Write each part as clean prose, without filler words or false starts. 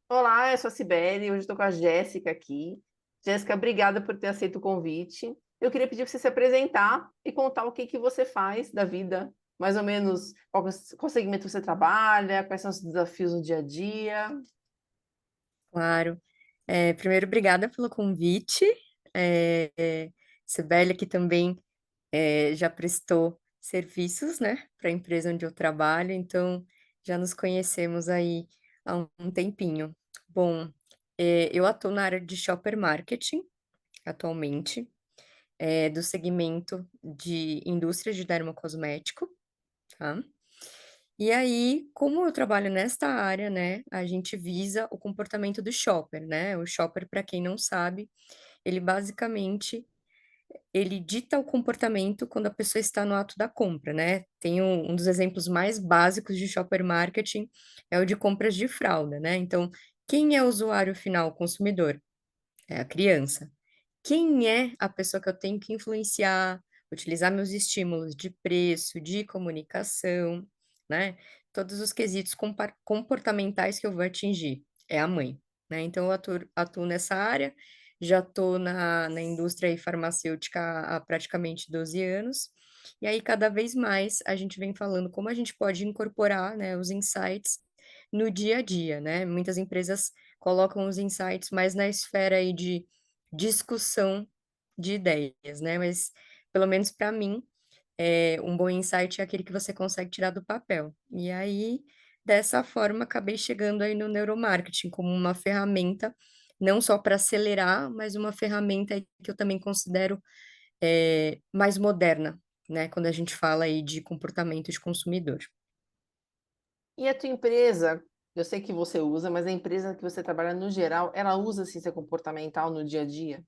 Olá, eu sou a Cibele, hoje estou com a Jéssica aqui. Jéssica, obrigada por ter aceito o convite. Eu queria pedir para você se apresentar e contar o que que você faz da vida, mais ou menos qual segmento você trabalha, quais são os desafios no dia a dia. Claro. Primeiro, obrigada pelo convite. Sibeli aqui também já prestou serviços, né, para a empresa onde eu trabalho, então já nos conhecemos aí há um tempinho. Bom, eu atuo na área de shopper marketing atualmente, do segmento de indústria de dermocosmético, tá? E aí, como eu trabalho nesta área, né, a gente visa o comportamento do shopper, né? O shopper, para quem não sabe, ele basicamente ele dita o comportamento quando a pessoa está no ato da compra, né? Tem um dos exemplos mais básicos de shopper marketing é o de compras de fralda, né? Então, quem é o usuário final, o consumidor? É a criança. Quem é a pessoa que eu tenho que influenciar, utilizar meus estímulos de preço, de comunicação, né? Todos os quesitos comportamentais que eu vou atingir. É a mãe, né? Então, eu atuo nessa área, já estou na indústria aí farmacêutica há praticamente 12 anos, e aí cada vez mais a gente vem falando como a gente pode incorporar, né, os insights no dia a dia, né? Muitas empresas colocam os insights mais na esfera aí de discussão de ideias, né? Mas, pelo menos para mim, um bom insight é aquele que você consegue tirar do papel. E aí, dessa forma, acabei chegando aí no neuromarketing como uma ferramenta, não só para acelerar, mas uma ferramenta aí que eu também considero mais moderna, né? Quando a gente fala aí de comportamento de consumidor. E a tua empresa, eu sei que você usa, mas a empresa que você trabalha no geral, ela usa ciência comportamental no dia a dia?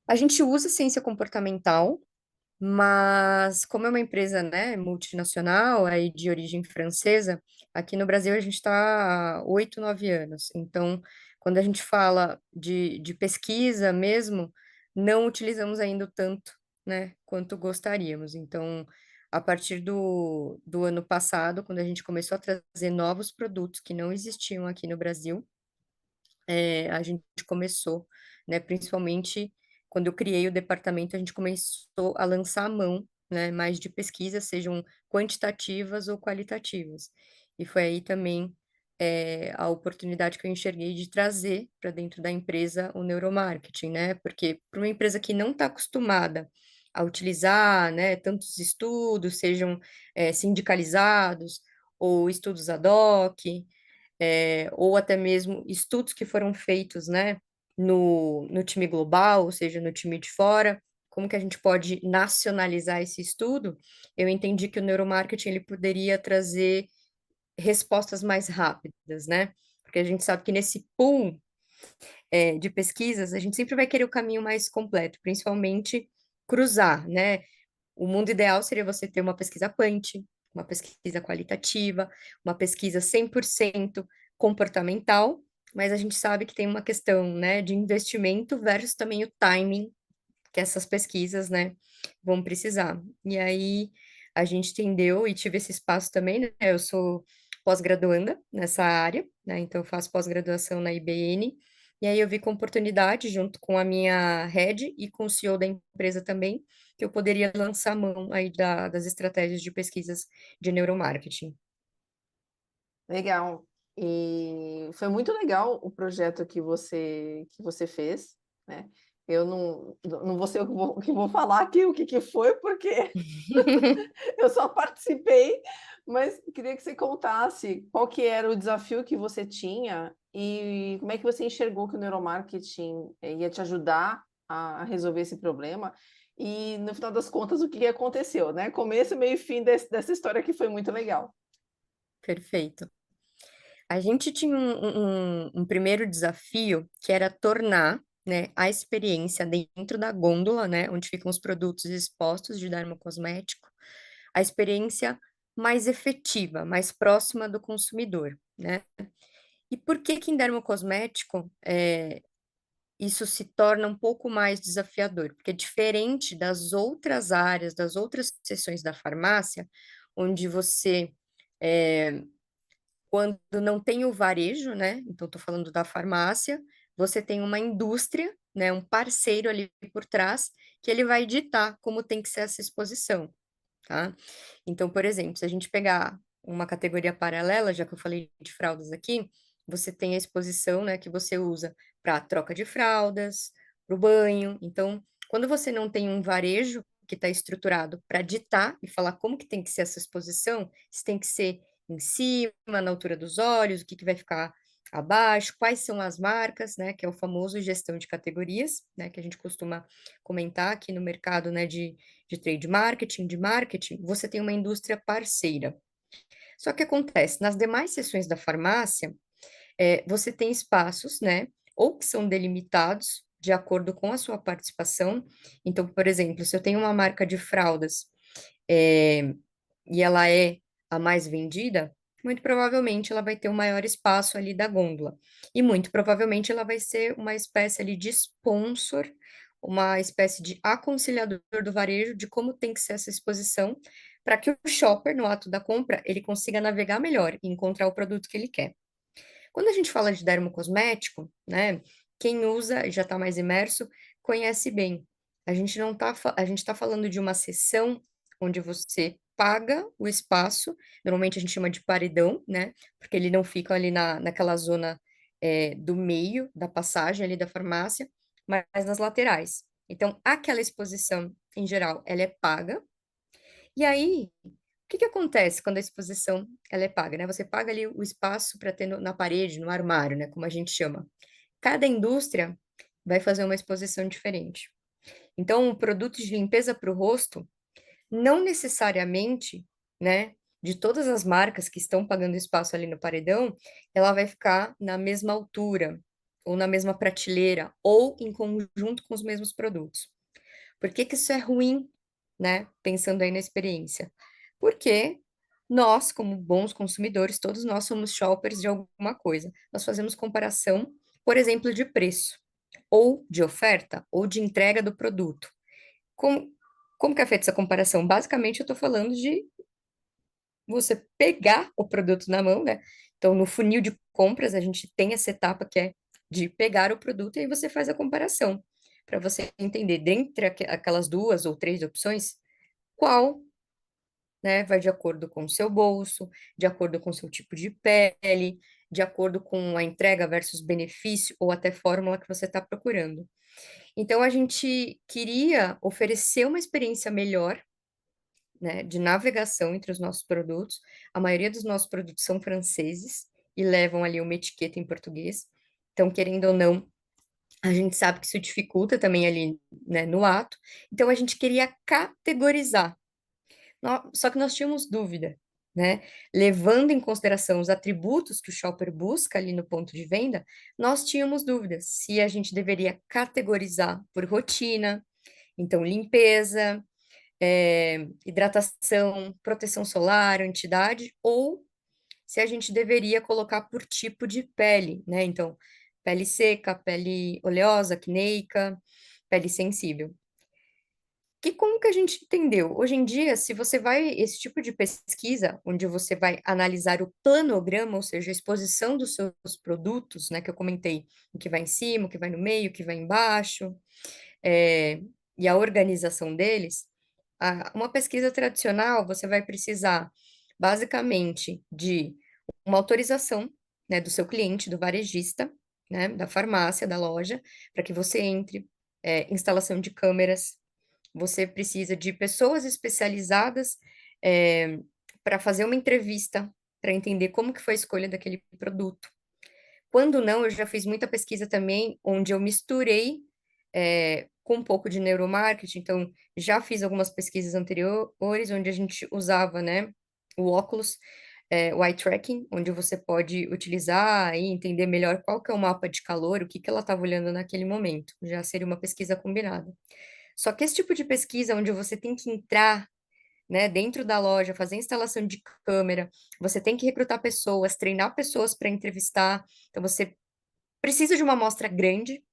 A gente usa ciência comportamental. Mas, como é uma empresa, né, multinacional, aí de origem francesa, aqui no Brasil a gente está há 8, 9 anos. Então, quando a gente fala de pesquisa mesmo, não utilizamos ainda o tanto, né, quanto gostaríamos. Então, a partir do ano passado, quando a gente começou a trazer novos produtos que não existiam aqui no Brasil, a gente começou, né, principalmente quando eu criei o departamento, a gente começou a lançar a mão, né, mais de pesquisas, sejam quantitativas ou qualitativas. E foi aí também a oportunidade que eu enxerguei de trazer para dentro da empresa o neuromarketing, né? Porque para uma empresa que não está acostumada a utilizar, né, tantos estudos, sejam sindicalizados ou estudos ad hoc, ou até mesmo estudos que foram feitos, né, no time global, ou seja, no time de fora, como que a gente pode nacionalizar esse estudo, eu entendi que o neuromarketing ele poderia trazer respostas mais rápidas, né? Porque a gente sabe que nesse pool de pesquisas, a gente sempre vai querer o caminho mais completo, principalmente cruzar, né? O mundo ideal seria você ter uma pesquisa quant, uma pesquisa qualitativa, uma pesquisa 100% comportamental, mas a gente sabe que tem uma questão, né, de investimento versus também o timing que essas pesquisas, né, vão precisar. E aí a gente entendeu e tive esse espaço também, né? Eu sou pós-graduanda nessa área, né? Então eu faço pós-graduação na IBN. E aí eu vi com oportunidade, junto com a minha head e com o CEO da empresa também, que eu poderia lançar mão aí das estratégias de pesquisas de neuromarketing. Legal. E foi muito legal o projeto que você fez, né? Eu não vou ser eu que vou falar aqui o que que foi, porque eu só participei, mas queria que você contasse qual que era o desafio que você tinha e como é que você enxergou que o neuromarketing ia te ajudar a resolver esse problema. E no final das contas, o que aconteceu, né? Começo, meio e fim dessa história que foi muito legal. Perfeito. A gente tinha um primeiro desafio que era tornar, né, a experiência dentro da gôndola, né, onde ficam os produtos expostos de dermocosmético, a experiência mais efetiva, mais próxima do consumidor, né? E por que que em dermocosmético isso se torna um pouco mais desafiador? Porque diferente das outras áreas, das outras seções da farmácia, onde você Quando não tem o varejo, né? Então, estou falando da farmácia, você tem uma indústria, né? Um parceiro ali por trás, que ele vai ditar como tem que ser essa exposição, tá? Então, por exemplo, se a gente pegar uma categoria paralela, já que eu falei de fraldas aqui, você tem a exposição, né, que você usa para troca de fraldas, para o banho. Então, quando você não tem um varejo que está estruturado para ditar e falar como que tem que ser essa exposição, se tem que ser em cima, na altura dos olhos, o que que vai ficar abaixo, quais são as marcas, né, que é o famoso gestão de categorias, né, que a gente costuma comentar aqui no mercado, né, de trade marketing, de marketing, você tem uma indústria parceira. Só que acontece, nas demais seções da farmácia, você tem espaços, né, ou que são delimitados de acordo com a sua participação. Então, por exemplo, se eu tenho uma marca de fraldas, é, e ela é a mais vendida, muito provavelmente ela vai ter o maior espaço ali da gôndola. E muito provavelmente ela vai ser uma espécie ali de sponsor, uma espécie de aconselhador do varejo de como tem que ser essa exposição, para que o shopper, no ato da compra, ele consiga navegar melhor e encontrar o produto que ele quer. Quando a gente fala de dermocosmético, né, quem usa e já está mais imerso conhece bem. A gente não tá, a gente está falando de uma seção onde você paga o espaço, normalmente a gente chama de paredão, né, porque ele não fica ali naquela zona do meio da passagem ali da farmácia, mas nas laterais. Então, aquela exposição, em geral, ela é paga, e aí o que que acontece quando a exposição ela é paga, né? Você paga ali o espaço para ter na parede, no armário, né? Como a gente chama. Cada indústria vai fazer uma exposição diferente. Então, produtos de limpeza para o rosto, não necessariamente, né? De todas as marcas que estão pagando espaço ali no paredão, ela vai ficar na mesma altura, ou na mesma prateleira, ou em conjunto com os mesmos produtos. Por que que isso é ruim, né? Pensando aí na experiência. Porque nós, como bons consumidores, todos nós somos shoppers de alguma coisa. Nós fazemos comparação, por exemplo, de preço, ou de oferta, ou de entrega do produto. Como, como que é feita essa comparação? Basicamente, eu estou falando de você pegar o produto na mão, né? Então, no funil de compras, a gente tem essa etapa que é de pegar o produto e aí você faz a comparação, para você entender, dentre aquelas duas ou três opções, qual, né, vai de acordo com o seu bolso, de acordo com o seu tipo de pele, de acordo com a entrega versus benefício ou até fórmula que você está procurando. Então, a gente queria oferecer uma experiência melhor, né, de navegação entre os nossos produtos. A maioria dos nossos produtos são franceses e levam ali uma etiqueta em português. Então, querendo ou não, a gente sabe que isso dificulta também ali, né, no ato. Então, a gente queria categorizar. Só que nós tínhamos dúvida, né? Levando em consideração os atributos que o shopper busca ali no ponto de venda, nós tínhamos dúvidas se a gente deveria categorizar por rotina, então limpeza, hidratação, proteção solar, entidade, ou se a gente deveria colocar por tipo de pele, né? Então, pele seca, pele oleosa, acneica, pele sensível. Que como que a gente entendeu? Hoje em dia, se você vai, esse tipo de pesquisa, onde você vai analisar o planograma, ou seja, a exposição dos seus produtos, né, que eu comentei, o que vai em cima, o que vai no meio, o que vai embaixo, é, e a organização deles, uma pesquisa tradicional, você vai precisar, basicamente, de uma autorização, né, do seu cliente, do varejista, né, da farmácia, da loja, para que você entre, instalação de câmeras, você precisa de pessoas especializadas para fazer uma entrevista, para entender como que foi a escolha daquele produto. Quando não, eu já fiz muita pesquisa também, onde eu misturei com um pouco de neuromarketing, então já fiz algumas pesquisas anteriores, onde a gente usava, né, o óculos, o eye tracking, onde você pode utilizar e entender melhor qual que é o mapa de calor, o que que ela estava olhando naquele momento. Já seria uma pesquisa combinada. Só que esse tipo de pesquisa, onde você tem que entrar, né, dentro da loja, fazer instalação de câmera, você tem que recrutar pessoas, treinar pessoas para entrevistar, então você precisa de uma amostra grande.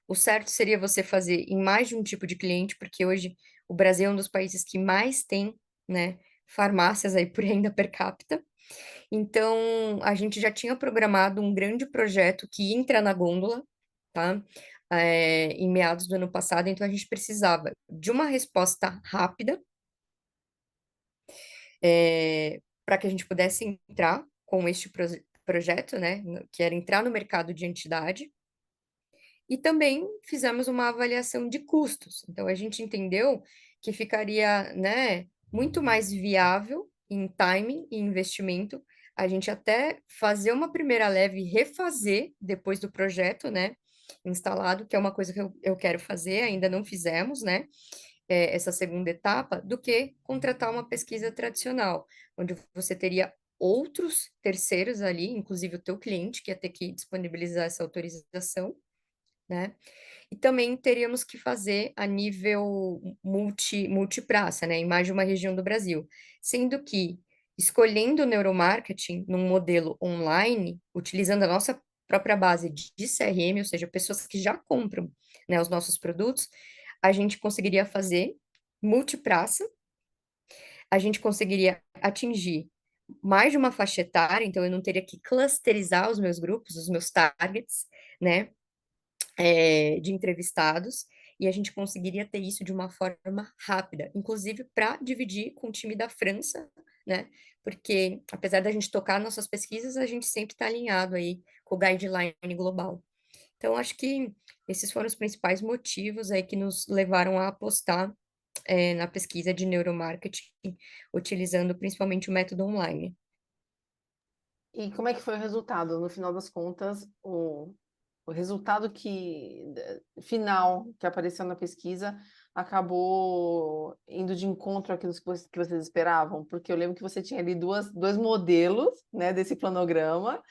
O certo seria você fazer em mais de um tipo de cliente, porque hoje o Brasil é um dos países que mais tem, né, farmácias aí por renda per capita. Então, a gente já tinha programado um grande projeto que entra na gôndola, tá? Em meados do ano passado, então a gente precisava de uma resposta rápida, para que a gente pudesse entrar com este projeto, né? Que era entrar no mercado de entidade. E também fizemos uma avaliação de custos. Então, a gente entendeu que ficaria, né, muito mais viável em timing e investimento a gente até fazer uma primeira leve e refazer depois do projeto, né, instalado, que é uma coisa que eu quero fazer, ainda não fizemos, né, essa segunda etapa, do que contratar uma pesquisa tradicional, onde você teria outros terceiros ali, inclusive o teu cliente, que ia ter que disponibilizar essa autorização, né? E também teríamos que fazer a nível multipraça, né, em mais de uma região do Brasil. Sendo que, escolhendo o neuromarketing num modelo online, utilizando a nossa própria base de CRM, ou seja, pessoas que já compram, né, os nossos produtos, a gente conseguiria fazer multipraça, a gente conseguiria atingir mais de uma faixa etária, então eu não teria que clusterizar os meus grupos, os meus targets, né? De entrevistados, e a gente conseguiria ter isso de uma forma rápida, inclusive para dividir com o time da França, né? Porque apesar da gente tocar nossas pesquisas, a gente sempre está alinhado aí com o guideline global. Então, acho que esses foram os principais motivos aí que nos levaram a apostar na pesquisa de neuromarketing, utilizando principalmente o método online. E como é que foi o resultado? No final das contas, o resultado final que apareceu na pesquisa acabou indo de encontro àquilo que vocês esperavam? Porque eu lembro que você tinha ali dois modelos, né, desse planograma,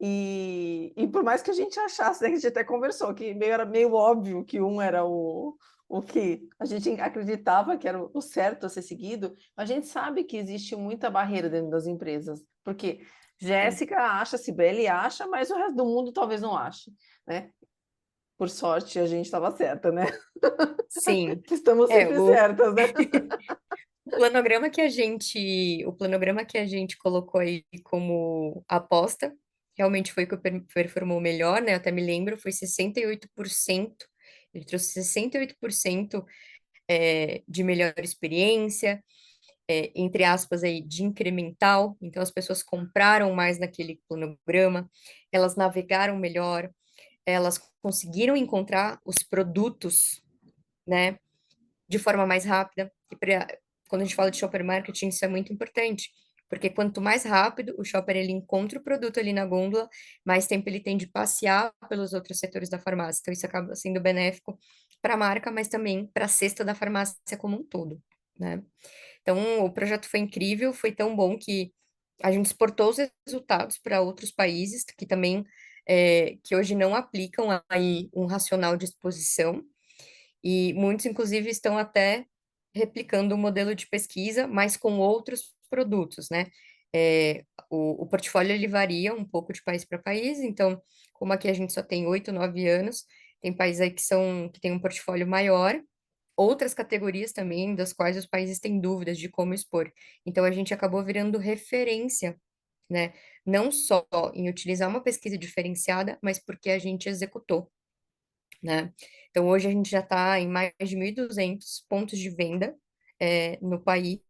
e por mais que a gente achasse, né, que a gente até conversou, que era meio óbvio que um era o que a gente acreditava que era o certo a ser seguido, a gente sabe que existe muita barreira dentro das empresas, porque Jéssica acha, Cibele acha, mas o resto do mundo talvez não ache, né? Por sorte, a gente estava certa, né? Sim, Estamos é, sempre certas, né? o planograma que a gente colocou aí como aposta, realmente foi o que performou melhor, né? Eu até me lembro, foi 68%. Ele trouxe 68% de melhor experiência, entre aspas aí, de incremental. Então, as pessoas compraram mais naquele planograma, elas navegaram melhor, elas conseguiram encontrar os produtos, né? De forma mais rápida. Quando a gente fala de shopper marketing, isso é muito importante, porque quanto mais rápido o shopper ele encontra o produto ali na gôndola, mais tempo ele tem de passear pelos outros setores da farmácia. Então, isso acaba sendo benéfico para a marca, mas também para a cesta da farmácia como um todo, né? Então, o projeto foi incrível, foi tão bom que a gente exportou os resultados para outros países que também, que hoje não aplicam aí um racional de exposição, e muitos, inclusive, estão até replicando o modelo de pesquisa, mas com outros produtos, né? O portfólio ele varia um pouco de país para país, então, como aqui a gente só tem 8, 9 anos, tem países aí que tem um portfólio maior, outras categorias também, das quais os países têm dúvidas de como expor. Então, a gente acabou virando referência, né? Não só em utilizar uma pesquisa diferenciada, mas porque a gente executou, né? Então, hoje a gente já está em mais de 1.200 pontos de venda no país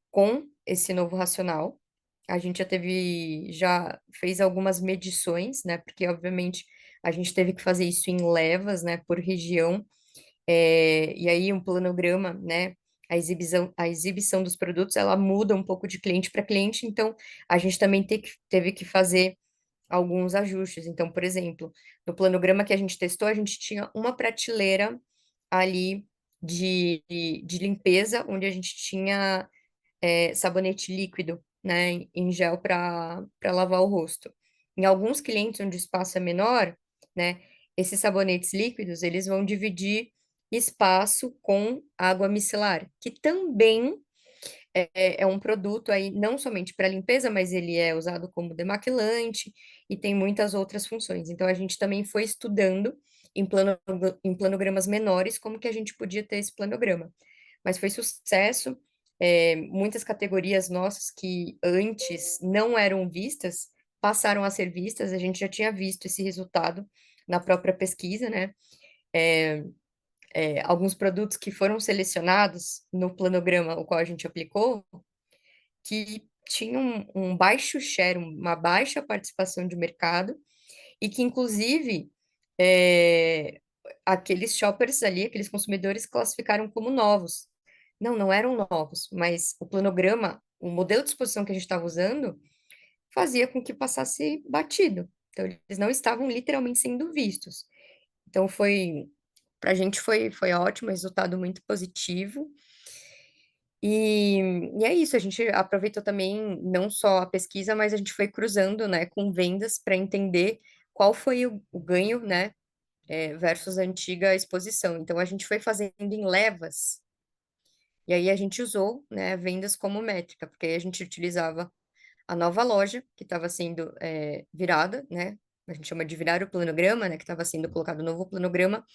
com esse novo racional. A gente já fez algumas medições, né? Porque, obviamente, a gente teve que fazer isso em levas, né? Por região. E aí, um planograma, né? A exibição dos produtos, ela muda um pouco de cliente para cliente. Então, a gente também teve que fazer alguns ajustes. Então, por exemplo, no planograma que a gente testou, a gente tinha uma prateleira ali de limpeza, onde a gente tinha sabonete líquido, né, em gel para lavar o rosto. Em alguns clientes onde o espaço é menor, né, esses sabonetes líquidos, eles vão dividir espaço com água micelar, que também é um produto aí não somente para limpeza, mas ele é usado como demaquilante e tem muitas outras funções. Então a gente também foi estudando em planogramas menores como que a gente podia ter esse planograma. Mas foi sucesso. muitas categorias nossas que antes não eram vistas passaram a ser vistas. A gente já tinha visto esse resultado na própria pesquisa, né? Alguns produtos que foram selecionados no planograma o qual a gente aplicou, que tinham um baixo share, uma baixa participação de mercado, e que, inclusive, é, aqueles shoppers ali, aqueles consumidores classificaram como novos. Não, não eram novos, mas o planograma, o modelo de exposição que a gente estava usando, fazia com que passasse batido. Então, eles não estavam literalmente sendo vistos. Então, para a gente foi ótimo, resultado muito positivo. E é isso, a gente aproveitou também não só a pesquisa, mas a gente foi cruzando, né, com vendas para entender qual foi o ganho, né, versus a antiga exposição. Então, a gente foi fazendo em levas, e aí a gente usou, né, vendas como métrica, porque aí a gente utilizava a nova loja que estava sendo virada, né, a gente chama de virar o planograma, né, que estava sendo colocado o novo planograma,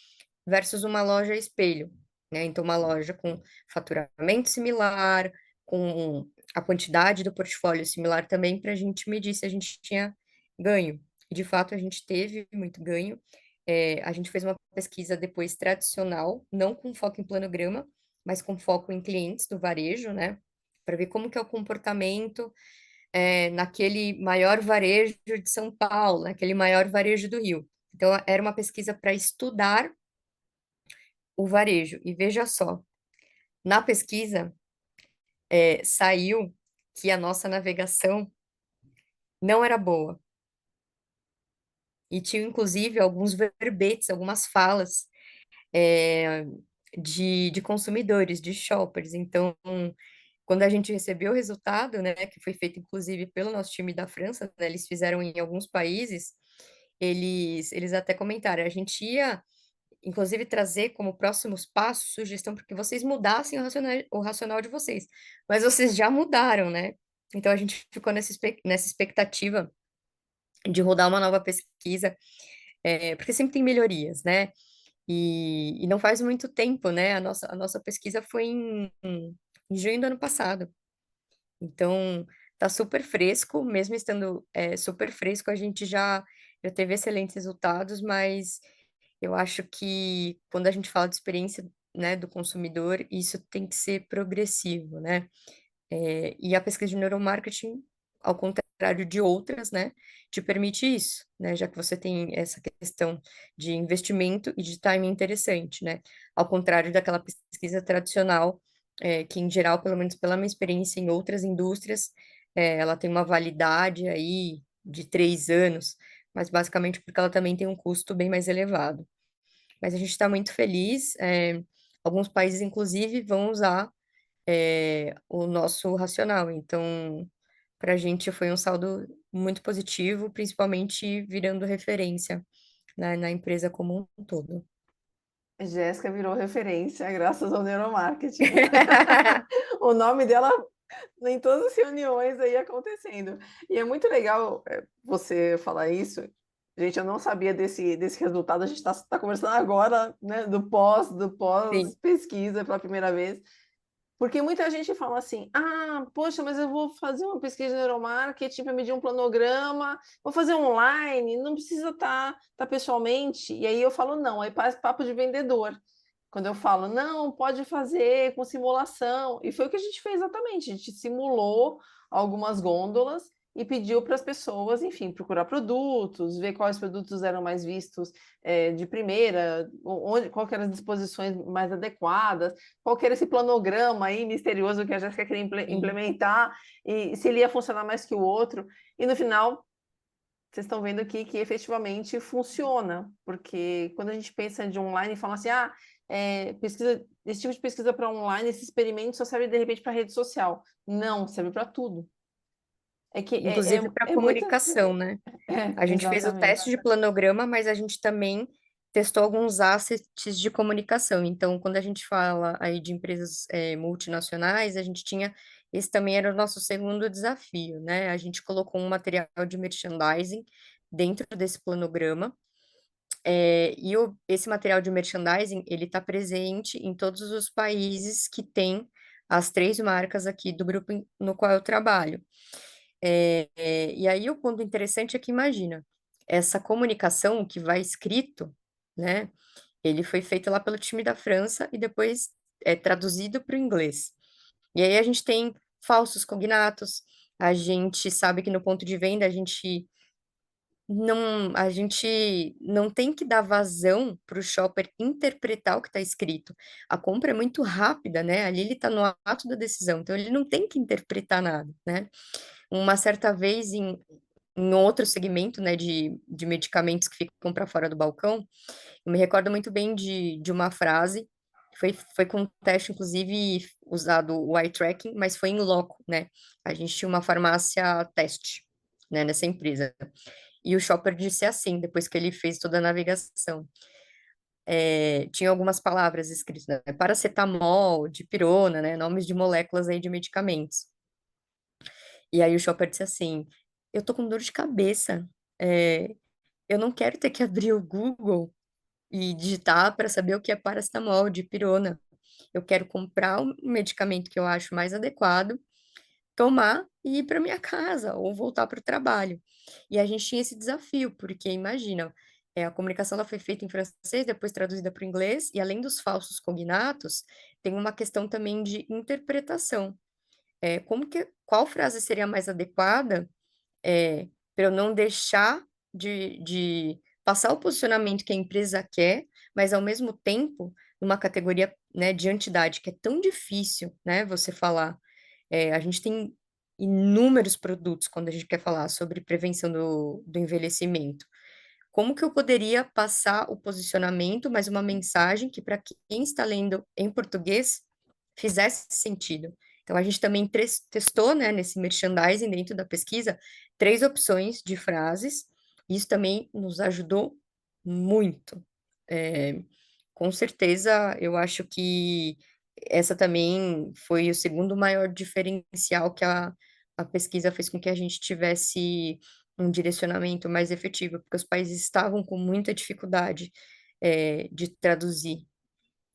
versus uma loja espelho, né? Então, uma loja com faturamento similar, com a quantidade do portfólio similar também, para a gente medir se a gente tinha ganho. E, de fato, a gente teve muito ganho. A gente fez uma pesquisa depois tradicional, não com foco em planograma, mas com foco em clientes do varejo, né? Para ver como que é o comportamento naquele maior varejo de São Paulo, naquele maior varejo do Rio. Então, era uma pesquisa para estudar o varejo. E veja só, na pesquisa, saiu que a nossa navegação não era boa. E tinha, inclusive, alguns verbetes, algumas falas é, de consumidores, de shoppers. Então, quando a gente recebeu o resultado, né, que foi feito, inclusive, pelo nosso time da França, né, eles fizeram em alguns países, eles até comentaram, a gente ia inclusive trazer como próximos passos sugestão para que vocês mudassem o racional de vocês. Mas vocês já mudaram, né? Então a gente ficou nessa expectativa de rodar uma nova pesquisa, porque sempre tem melhorias, né? E não faz muito tempo, né? A nossa pesquisa foi em junho do ano passado. Então, tá super fresco, mesmo estando super fresco, a gente já teve excelentes resultados, mas eu acho que quando a gente fala de experiência, né, do consumidor, isso tem que ser progressivo, né? E a pesquisa de neuromarketing, ao contrário de outras, né, te permite isso, né? Já que você tem essa questão de investimento e de timing interessante, né? Ao contrário daquela pesquisa tradicional, que em geral, pelo menos pela minha experiência em outras indústrias, ela tem uma validade aí de 3 anos, mas basicamente porque ela também tem um custo bem mais elevado. Mas a gente está muito feliz. Alguns países, inclusive, vão usar o nosso racional. Então, para a gente foi um saldo muito positivo, principalmente virando referência, né, na empresa como um todo. Jéssica virou referência graças ao neuromarketing. O nome dela em todas as reuniões aí acontecendo. E é muito legal você falar isso. Gente, eu não sabia desse resultado. A gente está conversando agora, né, do Sim, pós pesquisa pela primeira vez. Porque muita gente fala assim: ah, poxa, mas eu vou fazer uma pesquisa de neuromarketing para medir um planograma, vou fazer online, não precisa estar pessoalmente. E aí eu falo: não, aí faz papo de vendedor. Quando eu falo: não, pode fazer com simulação. E foi o que a gente fez exatamente: a gente simulou algumas gôndolas e pediu para as pessoas, enfim, procurar produtos, ver quais produtos eram mais vistos de primeira, qual que eram as disposições mais adequadas, qual que era esse planograma aí misterioso que a Jéssica queria sim. implementar, e se ele ia funcionar mais que o outro. E no final, vocês estão vendo aqui que efetivamente funciona, porque quando a gente pensa de online e fala assim, pesquisa, esse tipo de pesquisa para online, esse experimento só serve de repente para rede social. Não, serve para tudo. É que Inclusive para é muita. comunicação, né? A gente fez o Exatamente. teste de planograma, mas a gente também testou alguns assets de comunicação. Então, quando a gente fala aí de empresas multinacionais, a gente tinha, esse também era o nosso segundo desafio, né? A gente colocou um material de merchandising dentro desse planograma, esse material de merchandising, ele está presente em todos os países que têm as três marcas aqui do grupo no qual eu trabalho. E aí o ponto interessante é que imagina, essa comunicação que vai escrito, né? Ele foi feito lá pelo time da França e depois é traduzido para o inglês. E aí a gente tem falsos cognatos, a gente sabe que no ponto de venda a gente não tem que dar vazão para o shopper interpretar o que está escrito. A compra é muito rápida, né? Ali ele está no ato da decisão, então ele não tem que interpretar nada, né? Uma certa vez em outro segmento, né, de medicamentos que ficam para fora do balcão, eu me recordo muito bem de uma frase, foi com um teste, inclusive, usado o eye tracking, mas foi em loco, né? A gente tinha uma farmácia teste, né, nessa empresa. E o shopper disse assim, depois que ele fez toda a navegação. Tinha algumas palavras escritas, né? Paracetamol, dipirona, né? Nomes de moléculas aí de medicamentos. E aí o shopper disse assim, eu tô com dor de cabeça, é, eu não quero ter que abrir o Google e digitar para saber o que é paracetamol, dipirona. Eu quero comprar o medicamento que eu acho mais adequado, tomar e ir para minha casa ou voltar para o trabalho. E a gente tinha esse desafio, porque imagina, a comunicação ela foi feita em francês, depois traduzida para o inglês, e além dos falsos cognatos, tem uma questão também de interpretação. Qual frase seria mais adequada para eu não deixar de passar o posicionamento que a empresa quer, mas ao mesmo tempo, numa categoria, né, de entidade que é tão difícil, né, você falar. A gente tem inúmeros produtos quando a gente quer falar sobre prevenção do envelhecimento. Como que eu poderia passar o posicionamento, mas uma mensagem que para quem está lendo em português fizesse sentido? Então, a gente também testou, né, nesse merchandising dentro da pesquisa, três opções de frases, e isso também nos ajudou muito. É, com certeza, eu acho que essa também foi o segundo maior diferencial que a pesquisa fez com que a gente tivesse um direcionamento mais efetivo, porque os países estavam com muita dificuldade, de traduzir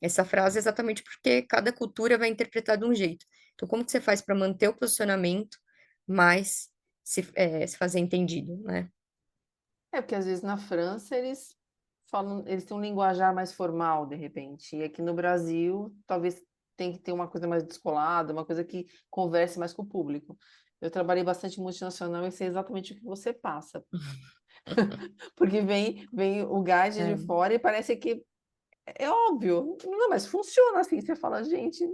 essa frase, exatamente porque cada cultura vai interpretar de um jeito. Então, como que você faz para manter o posicionamento, mas se fazer entendido, né? Porque às vezes na França eles falam, eles têm um linguajar mais formal, de repente. E aqui no Brasil, talvez tem que ter uma coisa mais descolada, uma coisa que converse mais com o público. Eu trabalhei bastante em multinacional e sei exatamente o que você passa. Porque vem o guide de É. fora e parece que é óbvio. Não, mas funciona assim. Você fala, gente,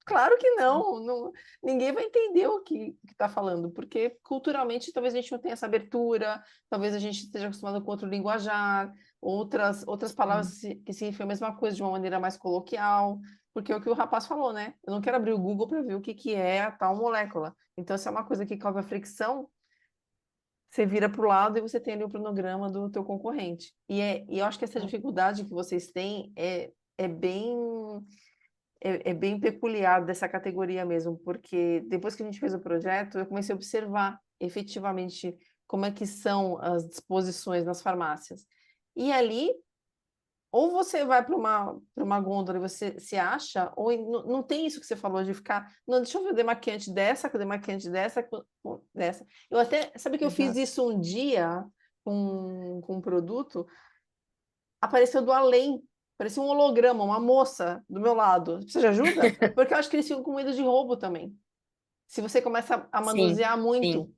claro que não, ninguém vai entender o que está falando, porque culturalmente talvez a gente não tenha essa abertura, talvez a gente esteja acostumado com outro linguajar, outras palavras que significam a mesma coisa de uma maneira mais coloquial, porque é o que o rapaz falou, né? Eu não quero abrir o Google para ver o que, que é a tal molécula. Então, se é uma coisa que causa fricção, você vira para o lado e você tem ali o cronograma do teu concorrente. E eu acho que essa dificuldade que vocês têm é bem é bem peculiar dessa categoria mesmo, porque depois que a gente fez o projeto, eu comecei a observar efetivamente como é que são as disposições nas farmácias. E ali, ou você vai para uma gôndola e você se acha, ou não tem isso que você falou de ficar, não, deixa eu ver o demaquiante dessa, com o demaquiante dessa, com dessa. Eu até, sabe que eu fiz Exato. isso um dia com um produto, apareceu do além. Parecia um holograma, uma moça do meu lado. Você de ajuda? Porque eu acho que eles ficam com medo de roubo também. Se você começa a Sim, manusear sim. muito.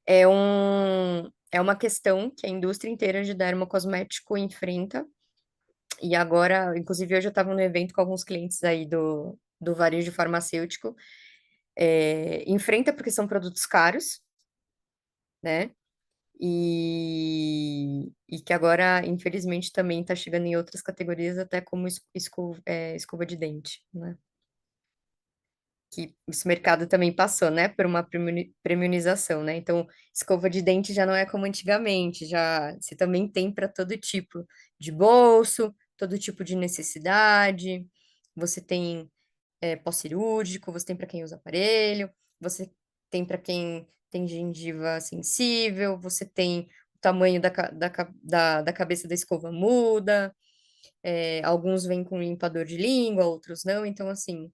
É uma questão que a indústria inteira de dermocosmético enfrenta. E agora, inclusive, hoje eu estava no evento com alguns clientes aí do varejo farmacêutico. Enfrenta porque são produtos caros, né? E que agora, infelizmente, também está chegando em outras categorias, até como escova de dente, né? Que esse mercado também passou, né, por uma premiumização, né? Então, escova de dente já não é como antigamente, já você também tem para todo tipo de bolso, todo tipo de necessidade. Você tem pós-cirúrgico, você tem para quem usa aparelho, você tem para quem tem gengiva sensível, você tem o tamanho da cabeça da escova muda, alguns vêm com limpador de língua, outros não. Então, assim,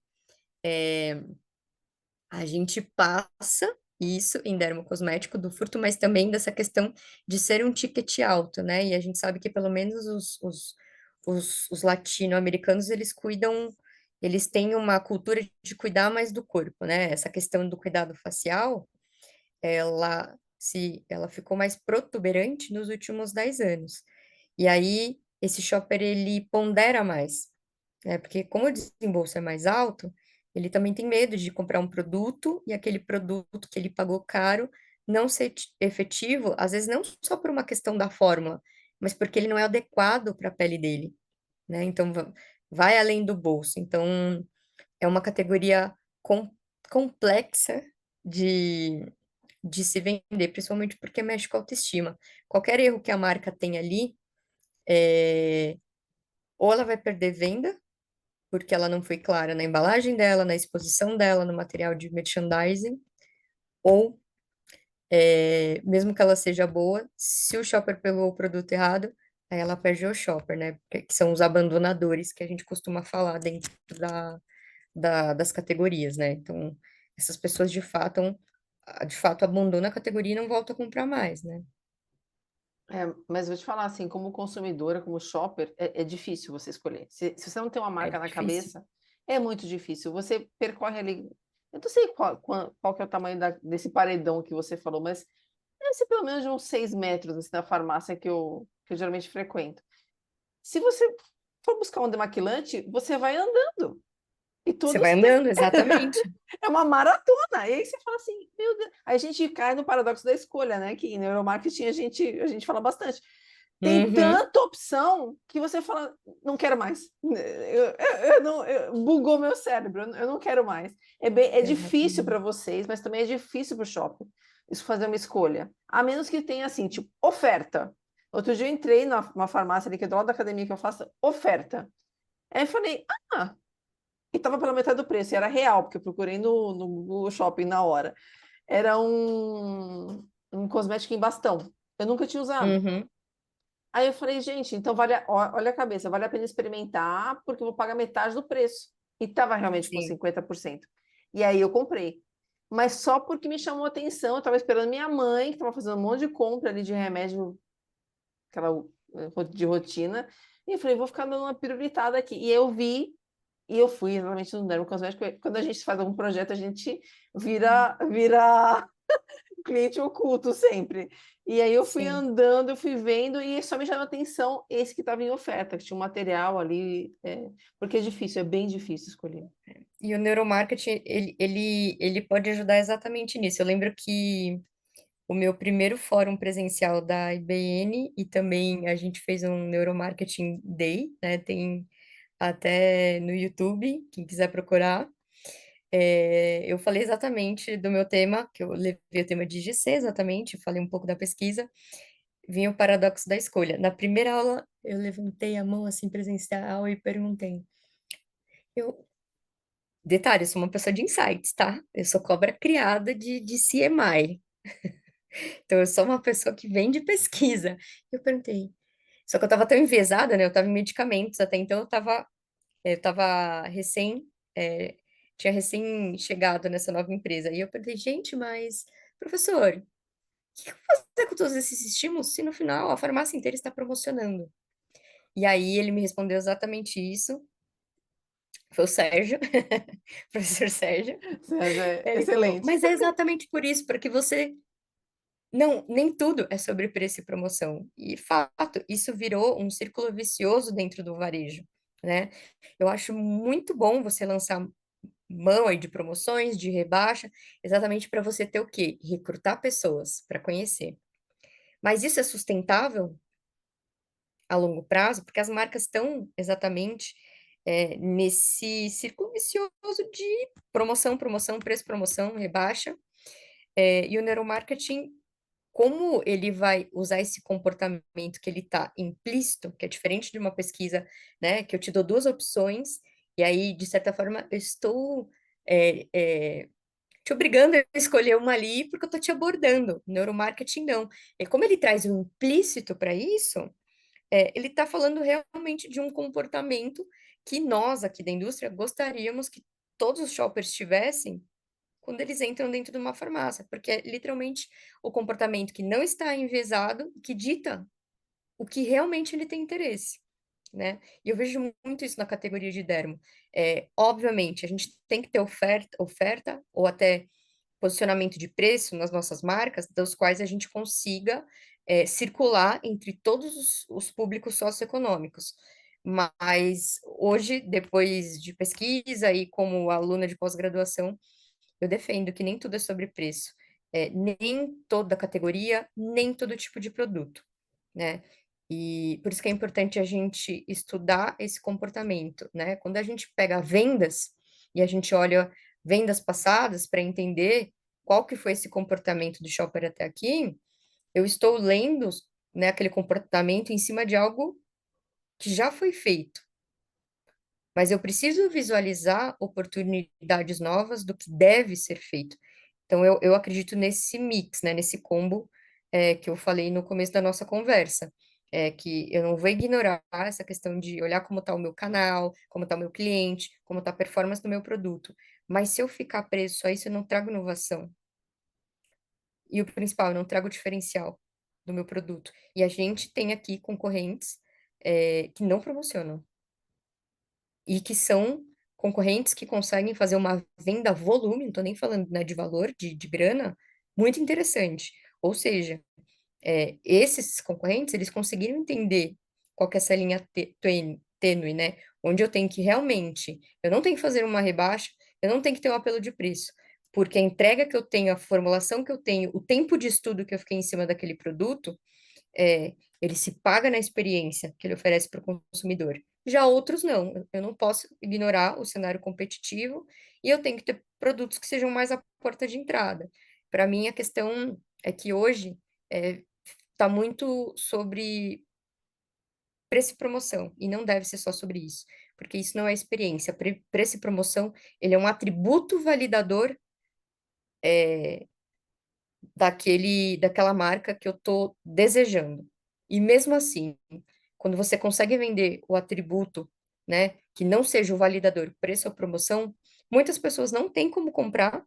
A gente passa isso em dermocosmético do furto, mas também dessa questão de ser um ticket alto, né? E a gente sabe que pelo menos os latino-americanos, eles cuidam, eles têm uma cultura de cuidar mais do corpo, né? Essa questão do cuidado facial, ela ficou mais protuberante nos últimos 10 anos. E aí, esse shopper, ele pondera mais, né? Porque como o desembolso é mais alto, ele também tem medo de comprar um produto e aquele produto que ele pagou caro não ser efetivo, às vezes não só por uma questão da fórmula, mas porque ele não é adequado para a pele dele, né? Então, vai além do bolso. Então, é uma categoria complexa de, de se vender, principalmente porque mexe com a autoestima. Qualquer erro que a marca tem ali, é, ou ela vai perder venda, porque ela não foi clara na embalagem dela, na exposição dela, no material de merchandising, ou, mesmo que ela seja boa, se o shopper pegou o produto errado, aí ela perde o shopper, né? Que são os abandonadores que a gente costuma falar dentro das categorias, né? Então, essas pessoas de fato abandonam a categoria e não voltam a comprar mais, né? É, mas vou te falar assim, como consumidora, como shopper, é difícil você escolher. Se você não tem uma É marca na difícil. cabeça, é muito difícil. Você percorre ali. Eu não sei qual que é o tamanho desse paredão que você falou, mas deve ser pelo menos de uns 6 metros assim, na farmácia que eu geralmente frequento. Se você for buscar um demaquilante, você vai andando. E Você vai todos têm. andando, exatamente. É uma maratona. E aí você fala assim, meu Deus. Aí a gente cai no paradoxo da escolha, né? Que em neuromarketing a gente fala bastante. Tem Uhum. tanta opção que você fala, não quero mais. Eu não, bugou meu cérebro, eu não quero mais. É difícil para Exatamente. vocês, mas também é difícil para o shopping isso fazer uma escolha. A menos que tenha assim, tipo, oferta. Outro dia eu entrei numa farmácia ali, que é do lado da academia que eu faço, oferta. Aí eu falei, ah, e estava pela metade do preço, e era real, porque eu procurei no Google Shopping na hora. Era um cosmético em bastão. Eu nunca tinha usado. Uhum. Aí eu falei, gente, então olha a cabeça, vale a pena experimentar, porque eu vou pagar metade do preço. E estava realmente com Sim. 50%. E aí eu comprei. Mas só porque me chamou a atenção, eu estava esperando minha mãe, que estava fazendo um monte de compra ali de remédio, aquela de rotina. E eu falei, vou ficar dando uma pirulitada aqui. E eu vi, e eu fui realmente no dermocosmético. Quando a gente faz algum projeto, a gente vira cliente oculto sempre. E aí eu fui Sim. andando, eu fui vendo, e só me chamou a atenção esse que estava em oferta, que tinha um material ali, porque é difícil, é bem difícil escolher. E o neuromarketing, ele pode ajudar exatamente nisso. Eu lembro que o meu primeiro fórum presencial da IBN e também a gente fez um Neuromarketing Day, né? Tem até no YouTube, quem quiser procurar. Eu falei exatamente do meu tema, que eu levei o tema de IGC exatamente, falei um pouco da pesquisa, vinha o paradoxo da escolha. Na primeira aula, eu levantei a mão assim presencial e perguntei. Eu, detalhe, eu sou uma pessoa de insights, tá? Eu sou cobra criada de CMI. Então, eu sou uma pessoa que vem de pesquisa. Eu perguntei. Só que eu estava tão enviesada, né? Eu estava em medicamentos até então, eu tava é, tinha recém chegado nessa nova empresa. E eu perguntei, gente, mas, professor, o que eu vou fazer com todos esses estímulos se no final a farmácia inteira está promocionando? E aí ele me respondeu exatamente isso. Foi o Sérgio, professor Sérgio. Sérgio é Ele falou, excelente. mas é exatamente por isso, para que você não, nem tudo é sobre preço e promoção. E, fato, isso virou um círculo vicioso dentro do varejo, né? Eu acho muito bom você lançar mão aí de promoções, de rebaixa, exatamente para você ter o quê? Recrutar pessoas para conhecer. Mas isso é sustentável a longo prazo? Porque as marcas estão exatamente nesse círculo vicioso de promoção, promoção, preço, promoção, rebaixa. E o neuromarketing como ele vai usar esse comportamento que ele está implícito, que é diferente de uma pesquisa, né, que eu te dou duas opções, e aí, de certa forma, eu estou é, é, te obrigando a escolher uma ali porque eu estou te abordando. Neuromarketing não. E como ele traz um implícito para isso, ele está falando realmente de um comportamento que nós aqui da indústria gostaríamos que todos os shoppers tivessem quando eles entram dentro de uma farmácia, porque é literalmente o comportamento que não está enviesado que dita o que realmente ele tem interesse, né? E eu vejo muito isso na categoria de dermo. Obviamente, a gente tem que ter oferta ou até posicionamento de preço nas nossas marcas, dos quais a gente consiga circular entre todos os públicos socioeconômicos. Mas hoje, depois de pesquisa e como aluna de pós-graduação, eu defendo que nem tudo é sobre preço. Nem toda categoria, nem todo tipo de produto, né? E por isso que é importante a gente estudar esse comportamento, né? Quando a gente pega vendas e a gente olha vendas passadas para entender qual que foi esse comportamento do shopper até aqui, eu estou lendo, né, aquele comportamento em cima de algo que já foi feito. Mas eu preciso visualizar oportunidades novas do que deve ser feito. Então, eu acredito nesse mix, né, nesse combo que eu falei no começo da nossa conversa. Que eu não vou ignorar essa questão de olhar como está o meu canal, como está o meu cliente, como está a performance do meu produto. Mas se eu ficar preso só a isso, eu não trago inovação. E o principal, eu não trago diferencial do meu produto. E a gente tem aqui concorrentes que não promocionam e que são concorrentes que conseguem fazer uma venda volume, não estou nem falando, né, de valor, de grana, muito interessante. Ou seja, esses concorrentes, eles conseguiram entender qual que é essa linha tênue, né? Onde eu tenho que realmente, eu não tenho que fazer uma rebaixa, eu não tenho que ter um apelo de preço, porque a entrega que eu tenho, a formulação que eu tenho, o tempo de estudo que eu fiquei em cima daquele produto, ele se paga na experiência que ele oferece para o consumidor. Já outros não, eu não posso ignorar o cenário competitivo e eu tenho que ter produtos que sejam mais a porta de entrada. Para mim, a questão é que hoje está muito sobre preço e promoção, e não deve ser só sobre isso, porque isso não é experiência. Preço e promoção, ele é um atributo validador daquela marca que eu estou desejando. E mesmo assim, quando você consegue vender o atributo, né, que não seja o validador preço ou promoção, muitas pessoas não têm como comprar.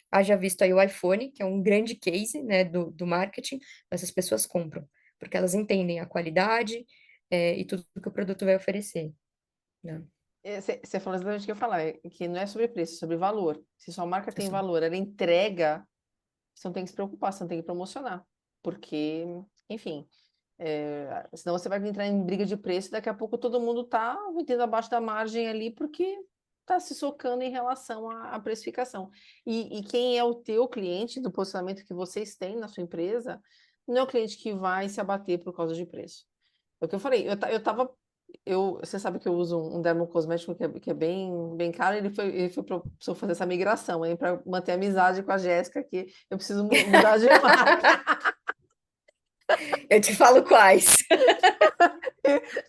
Haja visto aí o iPhone, que é um grande case, né, do marketing, mas as pessoas compram, porque elas entendem a qualidade, e tudo que o produto vai oferecer, né? Você falou exatamente o que eu ia falar, que não é sobre preço, é sobre valor. Se sua marca É tem sobre- valor, ela entrega, você não tem que se preocupar, você não tem que promocionar. Porque, enfim, senão você vai entrar em briga de preço e daqui a pouco todo mundo está vendendo abaixo da margem ali porque está se socando em relação à precificação. E quem é o teu cliente, do posicionamento que vocês têm na sua empresa, não é o cliente que vai se abater por causa de preço. É o que eu falei, você sabe que eu uso um dermocosmético que é bem caro, ele foi precisou fazer essa migração aí para manter a amizade com a Jéssica, que eu preciso mudar de marca. Eu te falo quais.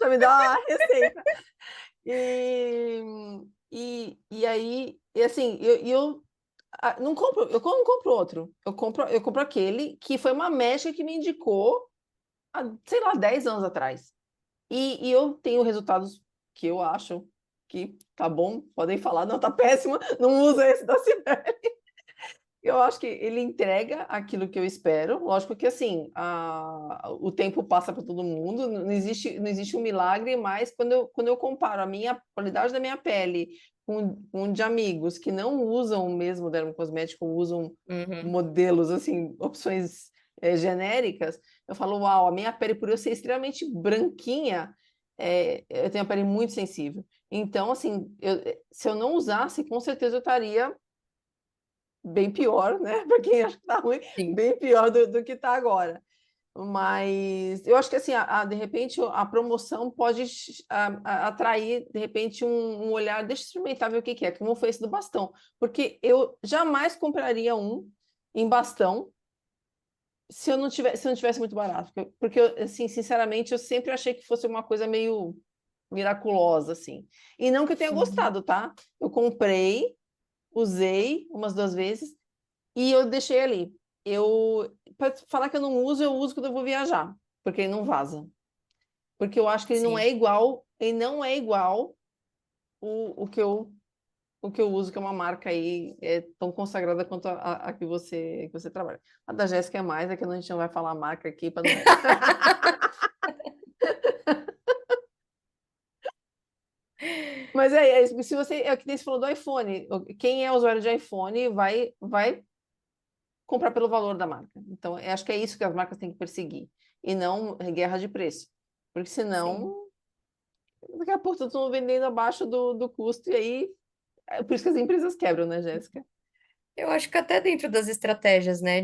Já me dá uma receita. E, e aí, e assim, eu não compro, eu não compro outro. Eu compro aquele que foi uma mecha que me indicou há, sei lá, 10 anos atrás. E eu tenho resultados que eu acho que tá bom, podem falar, não, tá péssimo, não usa esse da Cibele. Eu acho que ele entrega aquilo que eu espero. Lógico que assim, o tempo passa para todo mundo, não existe um milagre, mas quando eu comparo a minha qualidade da minha pele com de amigos que não usam o mesmo dermocosmético, usam Uhum, modelos assim, opções genéricas, eu falo, uau, a minha pele, por eu ser extremamente branquinha, eu tenho a pele muito sensível. Então, assim, se eu não usasse, com certeza eu estaria bem pior, né? Para quem acha que tá ruim, sim. bem pior do que tá agora. Mas eu acho que assim, de repente a promoção pode atrair de repente um olhar, deixa eu experimentar ver o que que é, como foi esse do bastão, porque eu jamais compraria um em bastão se não tivesse muito barato, porque assim, sinceramente, eu sempre achei que fosse uma coisa meio miraculosa assim. E não que eu tenha Uhum, gostado, tá? Eu comprei, usei umas 2 vezes e eu deixei ali. Para falar que eu uso quando eu vou viajar, porque ele não vaza. Porque eu acho que ele não sim. é igual, ele não é igual o que eu o que eu uso, que é uma marca aí tão consagrada quanto a que você trabalha. A da Jéssica é mais, é que a gente não vai falar a marca aqui para não. Mas se você, é o que nem você falou do iPhone, quem é usuário de iPhone vai comprar pelo valor da marca. Então, eu acho que é isso que as marcas têm que perseguir, e não guerra de preço. Porque Sim. senão, daqui a pouco estão vendendo abaixo do custo, e aí, é por isso que as empresas quebram, né, Jéssica? Eu acho que até dentro das estratégias, né,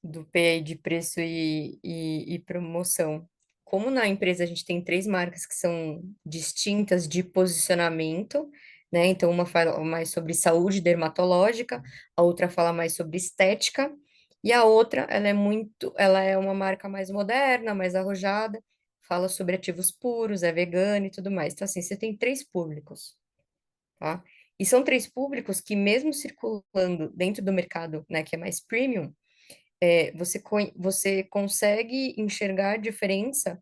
do PI de preço e promoção. Como na empresa a gente tem três marcas que são distintas de posicionamento, né? Então, uma fala mais sobre saúde dermatológica, a outra fala mais sobre estética, e a outra, ela é uma marca mais moderna, mais arrojada, fala sobre ativos puros, é vegana e tudo mais. Então, assim, você tem três públicos, tá? E são três públicos que, mesmo circulando dentro do mercado, né, que é mais premium, você consegue enxergar a diferença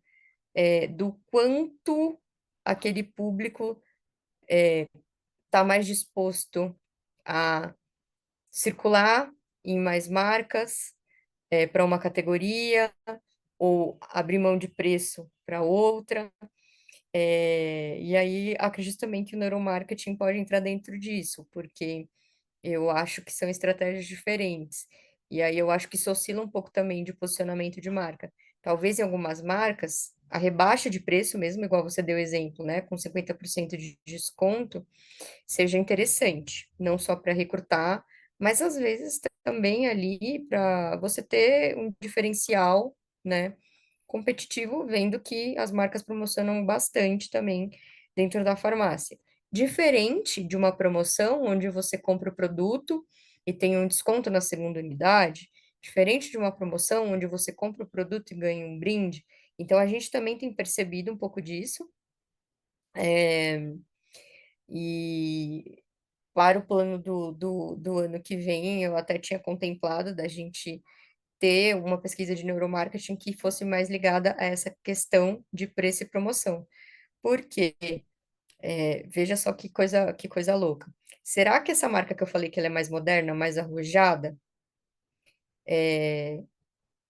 do quanto aquele público está mais disposto a circular em mais marcas para uma categoria ou abrir mão de preço para outra. E aí acredito também que o neuromarketing pode entrar dentro disso, porque eu acho que são estratégias diferentes. E aí eu acho que isso oscila um pouco também de posicionamento de marca. Talvez em algumas marcas, a rebaixa de preço mesmo, igual você deu exemplo, né, com 50% de desconto, seja interessante, não só para recrutar, mas às vezes também ali para você ter um diferencial, né, competitivo, vendo que as marcas promocionam bastante também dentro da farmácia. Diferente de uma promoção onde você compra o produto e tem um desconto na segunda unidade, diferente de uma promoção onde você compra o produto e ganha um brinde. Então, a gente também tem percebido um pouco disso. E para o plano do ano que vem, eu até tinha contemplado da gente ter uma pesquisa de neuromarketing que fosse mais ligada a essa questão de preço e promoção. Porque, veja só que coisa louca. Será que essa marca que eu falei que ela é mais moderna, mais arrojada,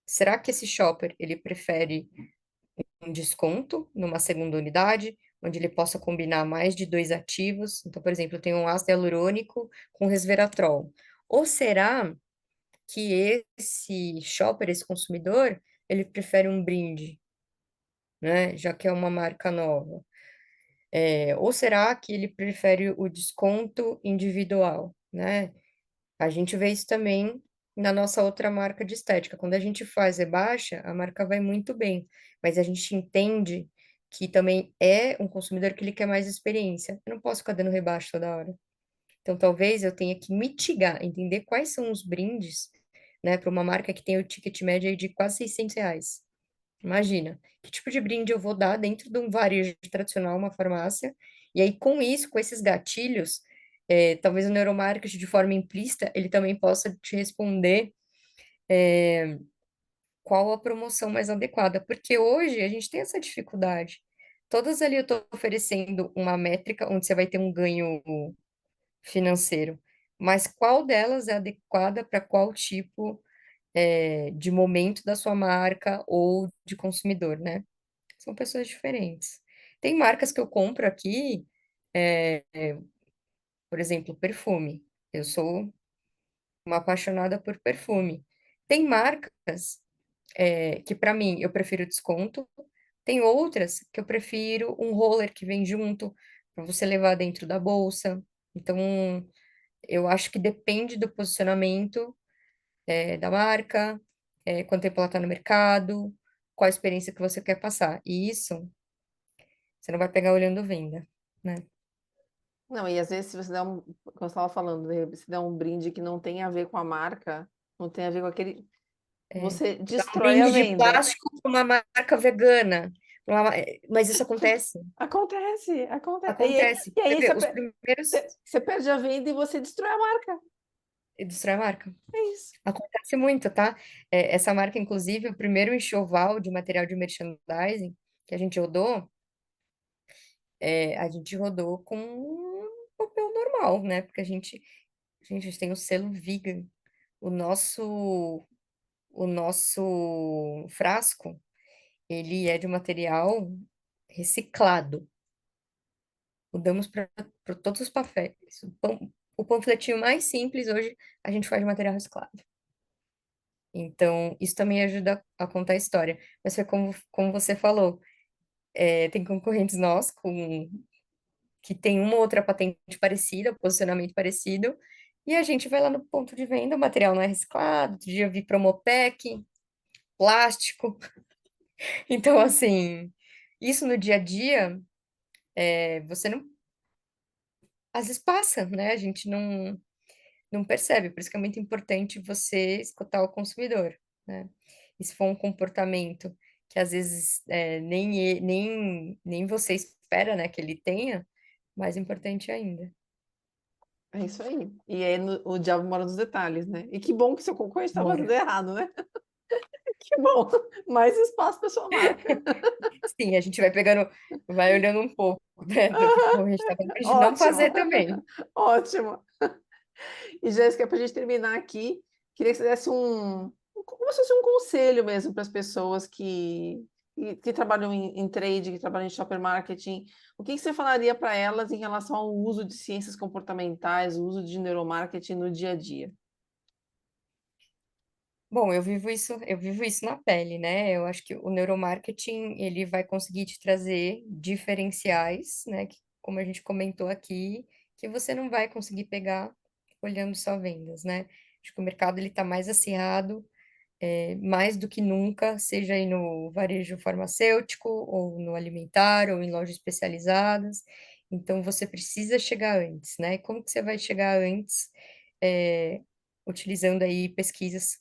será que esse shopper, ele prefere um desconto numa segunda unidade, onde ele possa combinar mais de dois ativos? Então, por exemplo, tem um ácido hialurônico com resveratrol. Ou será que esse shopper, esse consumidor, ele prefere um brinde, né? Já que é uma marca nova. Ou será que ele prefere o desconto individual, né? A gente vê isso também na nossa outra marca de estética. Quando a gente faz rebaixa, a marca vai muito bem, mas a gente entende que também é um consumidor que ele quer mais experiência. Eu não posso ficar dando rebaixa toda hora. Então, talvez eu tenha que mitigar, entender quais são os brindes, né, para uma marca que tem o ticket médio aí de quase R$ 600. Imagina, que tipo de brinde eu vou dar dentro de um varejo tradicional, uma farmácia, e aí com isso, com esses gatilhos, talvez o neuromarketing de forma implícita, ele também possa te responder qual a promoção mais adequada, porque hoje a gente tem essa dificuldade. Todas ali eu estou oferecendo uma métrica onde você vai ter um ganho financeiro, mas qual delas é adequada para qual tipo de momento da sua marca ou de consumidor, né? São pessoas diferentes. Tem marcas que eu compro aqui, por exemplo, perfume. Eu sou uma apaixonada por perfume. Tem marcas que, para mim, eu prefiro desconto. Tem outras que eu prefiro um roller que vem junto para você levar dentro da bolsa. Então, eu acho que depende do posicionamento, da marca, quanto tempo ela está no mercado, qual a experiência que você quer passar. E isso você não vai pegar olhando venda, né? Não, e às vezes se você dá como você estava falando, se dá um brinde que não tem a ver com a marca, não tem a ver com aquele, você Dá um destrói a brinde de venda. plástico para uma marca vegana. Mas isso acontece. Acontece, acontece. Acontece. E Você aí vê, os primeiros você perde a venda e você destrói a marca. destrói a marca. É isso. Acontece muito, tá? Essa marca, inclusive, o primeiro enxoval de material de merchandising que a gente rodou com animal, né? Porque a gente tem o selo vegan. O nosso frasco, ele é de um material reciclado. Mudamos para todos os papéis. O panfletinho mais simples hoje a gente faz de material reciclado. Então, isso também ajuda a contar a história. Mas foi como você falou, tem concorrentes nossos que tem uma ou outra patente parecida, posicionamento parecido, e a gente vai lá no ponto de venda, o material não é reciclado, outro dia eu vi Promopec, plástico. Então, assim, isso no dia a dia, você não, às vezes passa, né? A gente não percebe, por isso que é muito importante você escutar o consumidor, né? E se for um comportamento que às vezes nem você espera, né, que ele tenha, mais importante ainda. É isso aí. E aí o diabo mora nos detalhes, né? E que bom que seu concorrente está fazendo Bora. errado, né? Que bom. Mais espaço para sua marca. Sim, a gente vai pegando, vai olhando um pouco, né, do que o concorrente está fazendo, pra gente não Ótimo, fazer também. ótimo. E Jéssica, para a gente terminar aqui, queria que você desse como se fosse um conselho mesmo para as pessoas que trabalham em trade, que trabalham em shopper marketing. O que você falaria para elas em relação ao uso de ciências comportamentais, o uso de neuromarketing no dia a dia? Bom, eu vivo isso na pele, né? Eu acho que o neuromarketing, ele vai conseguir te trazer diferenciais, né? Que, como a gente comentou aqui, que você não vai conseguir pegar olhando só vendas, né? Acho que o mercado, ele está mais acirrado, mais do que nunca, seja aí no varejo farmacêutico, ou no alimentar, ou em lojas especializadas. Então, você precisa chegar antes, né? E como que você vai chegar antes? É, utilizando aí pesquisas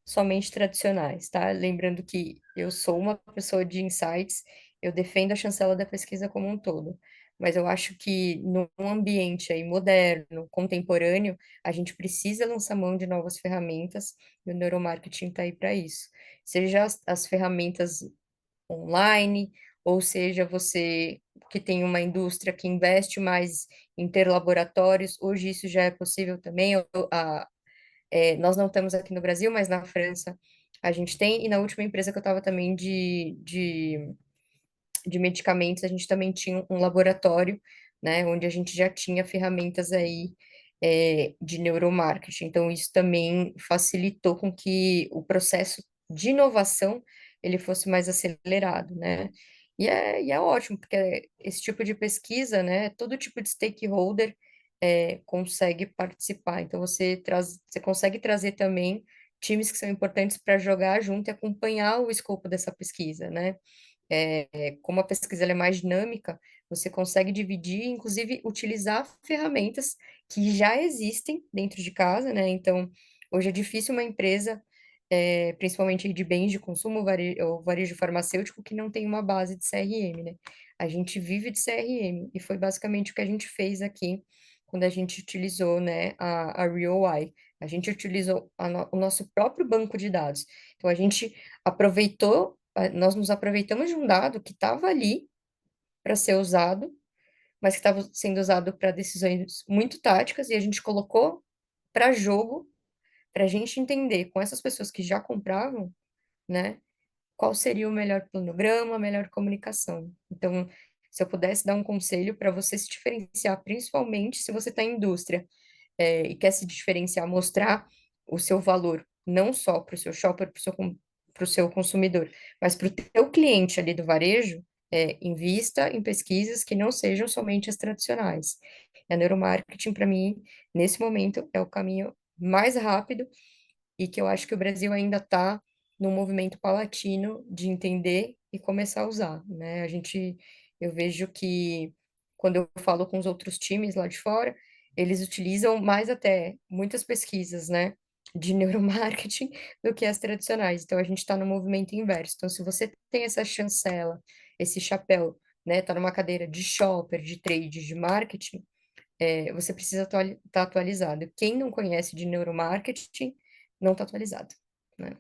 somente tradicionais, tá? Lembrando que eu sou uma pessoa de insights, eu defendo a chancela da pesquisa como um todo, mas eu acho que num ambiente aí moderno, contemporâneo, a gente precisa lançar mão de novas ferramentas, e o neuromarketing está aí para isso. Seja as ferramentas online, ou seja, você que tem uma indústria que investe mais em ter laboratórios, hoje isso já é possível também, nós não temos aqui no Brasil, mas na França a gente tem, e na última empresa que eu estava também de medicamentos, a gente também tinha um laboratório, né, onde a gente já tinha ferramentas aí de neuromarketing. Então, isso também facilitou com que o processo de inovação ele fosse mais acelerado, né? E é ótimo, porque esse tipo de pesquisa, né, todo tipo de stakeholder consegue participar. Então, você consegue trazer também times que são importantes para jogar junto e acompanhar o escopo dessa pesquisa, né? Como a pesquisa ela é mais dinâmica, você consegue dividir, inclusive utilizar ferramentas que já existem dentro de casa, né? Então, hoje é difícil uma empresa, principalmente de bens de consumo ou varejo farmacêutico, que não tem uma base de CRM, né? A gente vive de CRM, e foi basicamente o que a gente fez aqui quando a gente utilizou, né, a RealEye. A gente utilizou o nosso próprio banco de dados. Então, a gente nós nos aproveitamos de um dado que estava ali para ser usado, mas que estava sendo usado para decisões muito táticas, e a gente colocou para jogo, para a gente entender com essas pessoas que já compravam, né, qual seria o melhor planograma, a melhor comunicação. Então, se eu pudesse dar um conselho para você se diferenciar, principalmente se você está em indústria, e quer se diferenciar, mostrar o seu valor, não só para o seu shopper, para o seu consumidor, mas para o teu cliente ali do varejo, invista em pesquisas que não sejam somente as tradicionais. A neuromarketing, para mim, nesse momento, é o caminho mais rápido, e que eu acho que o Brasil ainda está num movimento paulatino de entender e começar a usar, né? Eu vejo que quando eu falo com os outros times lá de fora, eles utilizam mais até muitas pesquisas, né, de neuromarketing do que as tradicionais. Então a gente está no movimento inverso. Então, se você tem essa chancela, esse chapéu, né, tá numa cadeira de shopper, de trade, de marketing, você precisa estar atualizado. Quem não conhece de neuromarketing não está atualizado, né?